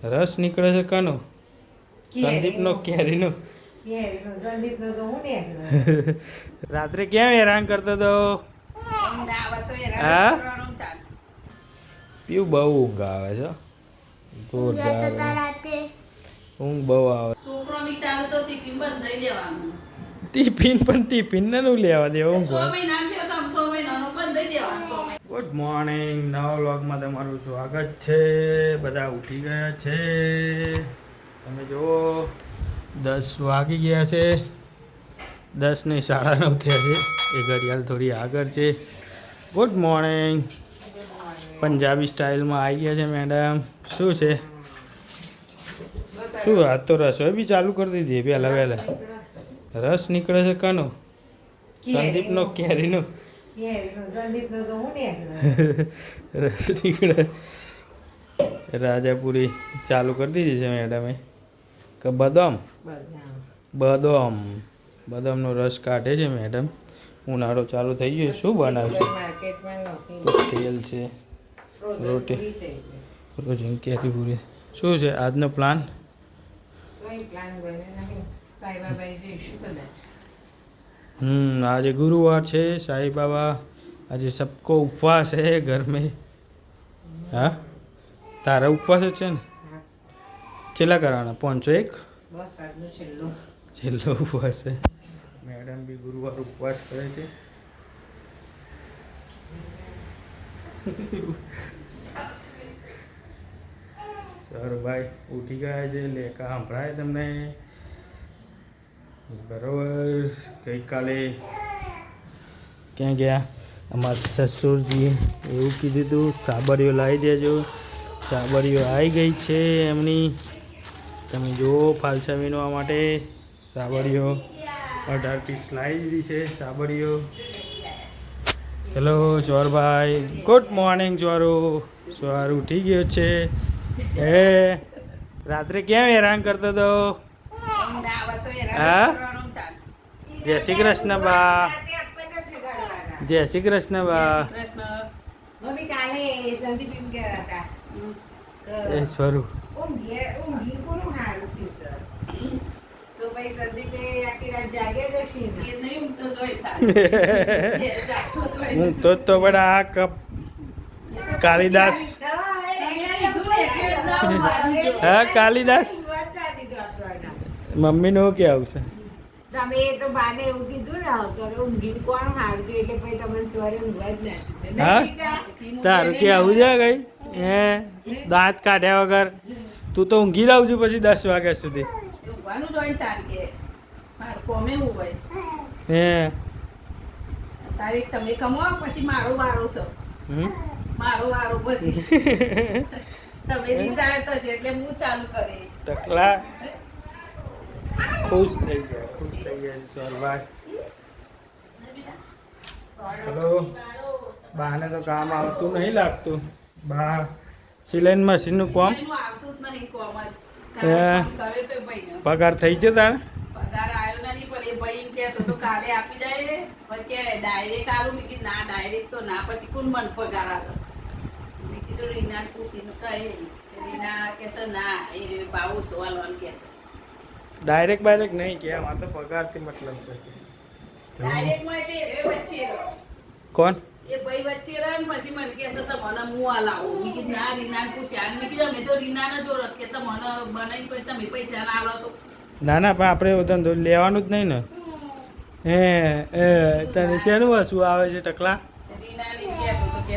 રસ નીકળે છે કાનો? સંદીપનો કેરીનો. રાત્રે કેમ હેરાન કરતો તો? હા, પીવું બહુ ઊંઘ આવે છે. ઊંઘ બહુ આવે. ટિફિન પણ ટિફિન ને નું લેવા દેવા ઊંઘ. ગુડ મોર્નિંગ, નવા વ્લોગમાં તમારું સ્વાગત છે. બધા ઉઠી ગયા છે. તમે જુઓ 10 વાગી ગયા છે. 10 નહીં 9:30 થયા છે. એ ઘડિયાળ થોડી આગળ છે. Good morning. પંજાબી સ્ટાઇલમાં આવી ગયા છે મેડમ. શું છે? શું આજ તો રસોઈ બી ચાલુ કરી દીધી પહેલા વહેલા. રસ નીકળે છે કાનો? સંદીપનો કેરીનો. રસ નીકળે. રાજાપુરી ચાલુ કરી દીધી છે મેડમે. કે બદામનો રસ કાઢે છે મેડમ. ઉનાળો ચાલુ થઈ ગયો. શું બનાવશે? તેલ છે, રોટી, રોજિંગ કેરી પૂરી. શું છે આજનો પ્લાન? આજે ગુરુવાર છે. સાईं बाबा આજે सबको उपवास है घर में. હા, તારા ઉપવાસ જ છે ને? છેલ્લા કરવાના 501 છેલ્લો ઉપવાસ છે. મેડમ બી ગુરુવાર ઉપવાસ કરે છે. સર ભાઈ ઉઠી ગયા છે. લેખા સંભળાય તમને બરોબર? ગઈકાલે ક્યાં ગયા અમારા સસુરજી? એવું કીધું હતું સાબરીઓ લાવી દેજો. સાબરીઓ આવી ગઈ છે એમની. તમે જુઓ ફાલસા વીણવા માટે સાબરીઓ 18 પીસ લાવી દીધી છે સાબરીઓ. ચલો સ્વરભાઈ, ગુડ મોર્નિંગ. સ્વર ઉઠી ગયો છે. રાત્રે કેમ હેરાન કરતો તો? હા, જય શ્રી કૃષ્ણ બા. જય શ્રી કૃષ્ણ બા. એ સ્વરૂપ હું તો બડા આ કપ કાલિદાસ. હા કાલિદાસ. મમ્મીને શું કે આવશે? તમે એ તો બાને એવું કીધું ને કે ઊંઘી કોણ હારતું એટલે પછી તમને સવારે ઊંઘવા જ ના. હા, તારું કે આવું છે કઈ? હે, દાંત કાઢ્યા વગર તું તો ઊંઘી રહું છું પછી 10 વાગ્યા સુધી. હે તારીખ તમે કમાવો પછી મારો વારો છે. મારો વારો પછી તમે રિટાયર તો છે એટલે હું ચાલુ કરી. ટકલા ખુશ થઈ ગયા સોરભાઈ. ચલો, બાને તો કામ આવતું નહીં લાગતું. બા સિલાઈ મશીનનું કામ પગાર થઈ ગયો તારે? પગાર આવ્યો નહીં પણ એ ભાઈ એમ કહેતો તો કાલે આપી જાય પણ કે ડાયરેક્ટ આલું. મેં કીધું ના ડાયરેક્ટ તો ના, પછી કોણ મને પગાર આવે? મેં કીધું રીના પૂછીને કહે. રીના કહેશે ના એ ભાવ સોવાલવાનું કહેશે. ડાયરેક્ટ બાયરેક્ટ નહીં કે આ તો પગારથી મતલબ છે. ડાયરેક્ટ માં એટલે એ વચ્ચે કોણ? એ ભાઈ વચ્ચે રહે ને પછી મને કહેશે તમને હું આ લાવું. મેં કીધું ના રીના પૂછ્યા. મેં કીધું મેં તો રીનાને જો રખ કે તમને બનાવી પછી તમે પૈસા ના આલો તો. ના ના, પણ આપણે ધંધો લેવાનું જ નહીં ને. તને શેનું વસ્તુ આવે છે ટકલા? રીનાને કહેતો તો કે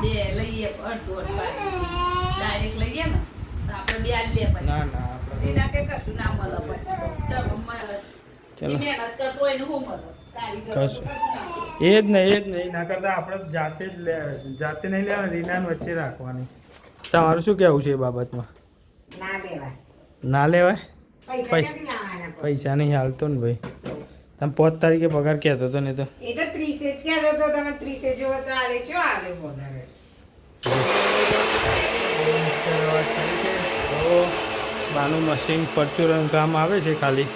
બે લઈએ અડધો ડાયરેક્ટ લઈએ ને તો આપણે બે લઈએ પછી. ના ના, રીના કે કશું ના મળે પછી. ચલો મહેનત કરતો હોય ને હું મળે કશું એ જ નહીં. ના કરતા આપણે જાતે નહીં લેવાની, રીનાને વચ્ચે રાખવાની. તમારું શું કહેવું છે એ બાબતમાં? ના લેવાય. ના લેવાય? પૈસા પૈસા નહીં હાલતો ને ભાઈ. તમે 5 તારીખે પગાર કહેતો હતો ને? તો એ તો 30 જ કહેતો તો. તમે 30 જો તો આલે છો આલે બોલાવે. બાનું મશીન પરચુરણ કામ આવે છે ખાલી,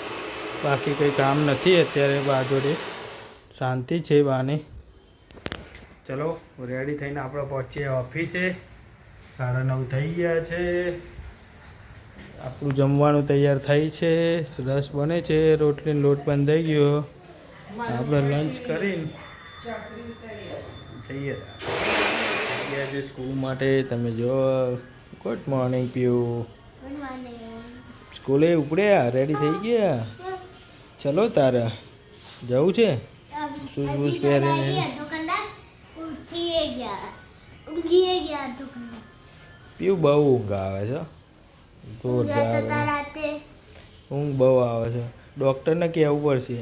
બાકી કંઈ કામ નથી અત્યારે. બા જોડે શાંતિ છે બાને. ચલો રેડી થઈને આપણે પહોંચીએ ઓફિસે. 9:30 થઈ ગયા છે. આપણું જમવાનું તૈયાર થાય છે, રસ બને છે, રોટલીનો લોટ પણ થઈ ગયો. આપણે લંચ કરીને જઈએ આજે સ્કૂલ માટે. તમે જો ગુડ મોર્નિંગ પીયું. સ્કૂલે ઉપડ્યા, રેડી થઈ ગયા. ચલો તારે જવું છે? શૂઝ બૂઝ પહેરીને પીવું. બહુ ઊંઘ આવે છે, જોરદાર ઊંઘ બહુ આવે છે. ડૉક્ટરને કહેવું પડશે.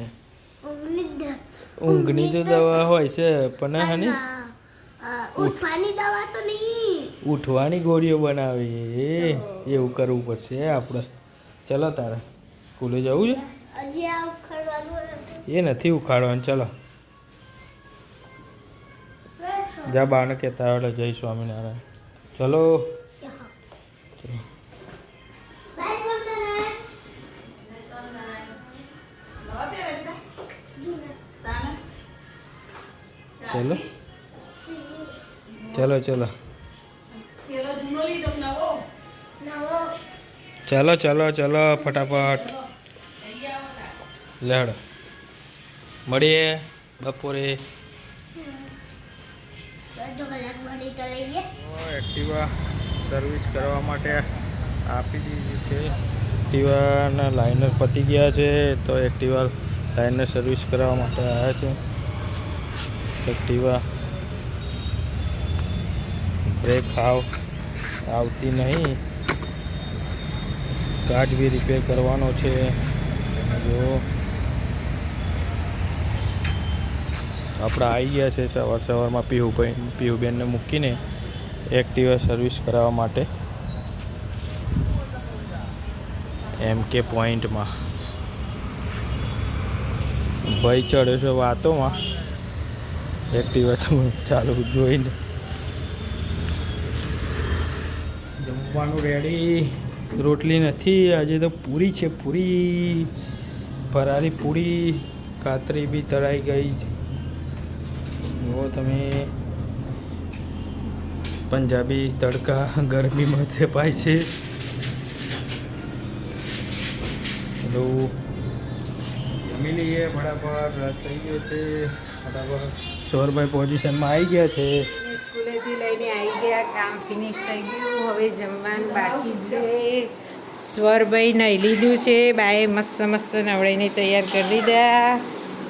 ઊંઘની તો દવા હોય છે પણ હને ઉઠવાની દવા તો નહીં, ઉઠવાની ગોળીઓ બનાવી એવું કરવું પડશે આપણે. ચલો તારે સ્કૂલે જવું છે? હજી આ ઉખાડવાનું એ નથી ઉખાડવાનું. ચલો જા બાને કહેતા આવડે જય સ્વામિનારાયણ. ચલો ચલો ચલો ચલો ચલો ચલો ચલો ફટાફટ લેડ મળીએ બપોરે. એક્ટિવા સર્વિસ કરવા માટે આપી દીધી છે. એક્ટિવાના લાઇનર પતી ગયા છે તો એક્ટિવા લાઇનર સર્વિસ કરવા માટે આવ્યા છે. એક્ટિવા બ્રેક આવતી નહીં, કાચ બી રિપેર કરવાનો છે. જો આપણે આવી ગયા છે સવારમાં પીયુબેનને મૂકીને એક્ટિવા સર્વિસ કરાવવા માટે MK પોઈન્ટમાં. ભાઈ ચડ્યો છે વાતોમાં, એક્ટિવા તો ચાલુ જોઈને. જમવાનું રેડી. રોટલી નથી આજે તો પૂરી છે, પૂરી ફરારી પૂરી. કાતરી બી તળાઈ ગઈ. જો તમે પંજાબી તડકા ગરમીમાં થપાય છે. હેલો જમી લઈએ ફટાફટ. રસ થઈ ગયો છે ફટાફટ. સોરભાઈ પોઝિશનમાં આવી ગયા છે. સ્કૂલેથી લઈને આવી ગયા, કામ ફિનિશ થઈ ગયું. હવે જમવાનું બાકી છે. સ્વરભાઈ નાહી લીધું છે, બાએ મસ્ત મસ્ત નવડાઈને તૈયાર કરી દીધા.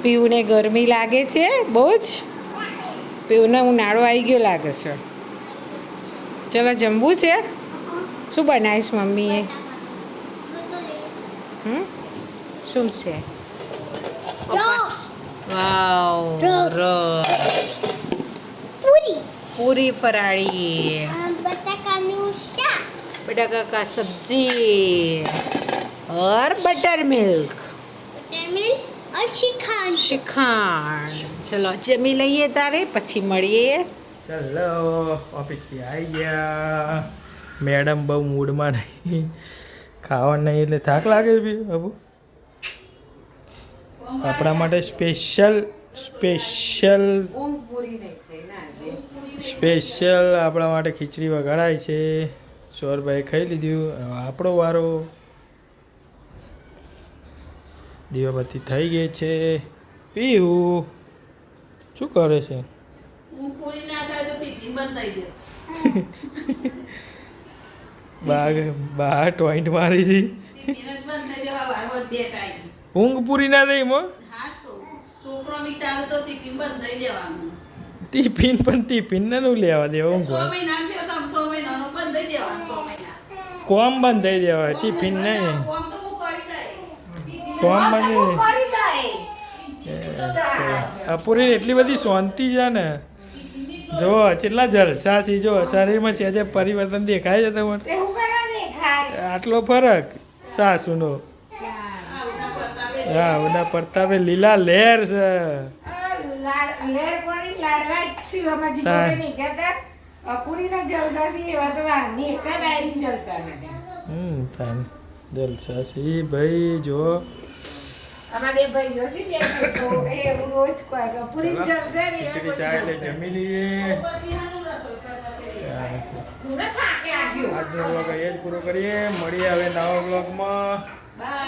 પીવુને ગરમી લાગે છે બહુ જ. પીવુને ઉનાળો આવી ગયો લાગે છે. ચલો જમવું છે. શું બનાવીશ મમ્મીએ? શું છે? વાવ પૂરી ફરાળી, બટાકાનું શાક, बटाका का सब्जी और बटर मिल्क और श्रीखंड. શ્રીખંડ. ચલો જમી લઈએ તારે પછી મળીએ. ચલો ઓફિસથી આવી ગયા. મેડમ બહુ મૂડમાં નહીં, ખાવા નહીં એટલે થાક લાગે છે બાબુ. આપણા માટે સ્પેશિયલ આપણા માટે ખીચડી વઘારાય છે. સોરભાઈ ખાઈ લીધું. હવે આપણો વારો. દીવાબત્તી થઈ ગઈ છે. પીવું શું કરે છે? હું પૂરી ના થાય તો ટિફિન બંધ થઈ દે. બહાર ટોઈન્ટ મારી છે. ટિફિન જ બંધ થઈ દેવા વારવાર 2 ટાઈમ. ઊંઘ પૂરી ના થઈ મો. હાસ તો છોકરો મીઠાનો તો ટિફિન બંધ થઈ દેવાનું. ટિફિન ને નું લેવા દેવા 6 ઊંઘ મહિના થયો તો 6 મહિનાનો બંધ થઈ દેવાનું. 6 મહિના કોમ બંધ થઈ દેવાય ટિફિન નહીં. કોમ તો હું કરી દઈ. કોમ બંધ કરી દે. અપૂરી એટલી બધી શાંતિ છે ને. જો કેટલા જલસા છે. જો શરીરમાં છે જે પરિવર્તન દેખાય છે તમને. તે હું કરવા દેખાય. આટલો ફરક સાસુનો. હા ઉના પ્રતાપે લીલા લહેર છે. લેર પડી લાડવા જ છું આમાં જીગોને નહીં કહેતા. પૂરીના જલસા છે એવા તો વારની એકલા બાયરી જલસા નથી. થાય જલસા છે ભાઈ. જો અમારા બે ભાઈઓ છે બે તો એ રોજ કોઈ કે પૂરી જલસા ને ખીચડી ચાય એટલે જમી લઈએ. પછી હાનું રસોઈ કરતા ફેરી. હું ન થાકે આ ગયો. આજનો વ્લોગ અહીંયા જ પૂરો કરીએ. મળીએ હવે નવા વ્લોગમાં.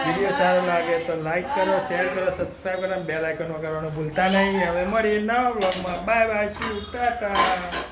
વિડીયો સારો લાગે તો લાઈક કરો, શેર કરો, સબસ્ક્રાઈબ કરો, બેલ આઇકન વગાડવાનું ભૂલતા નહીં. હવે મળીએ નવા વ્લોગમાં. Bye bye, C you, Tata.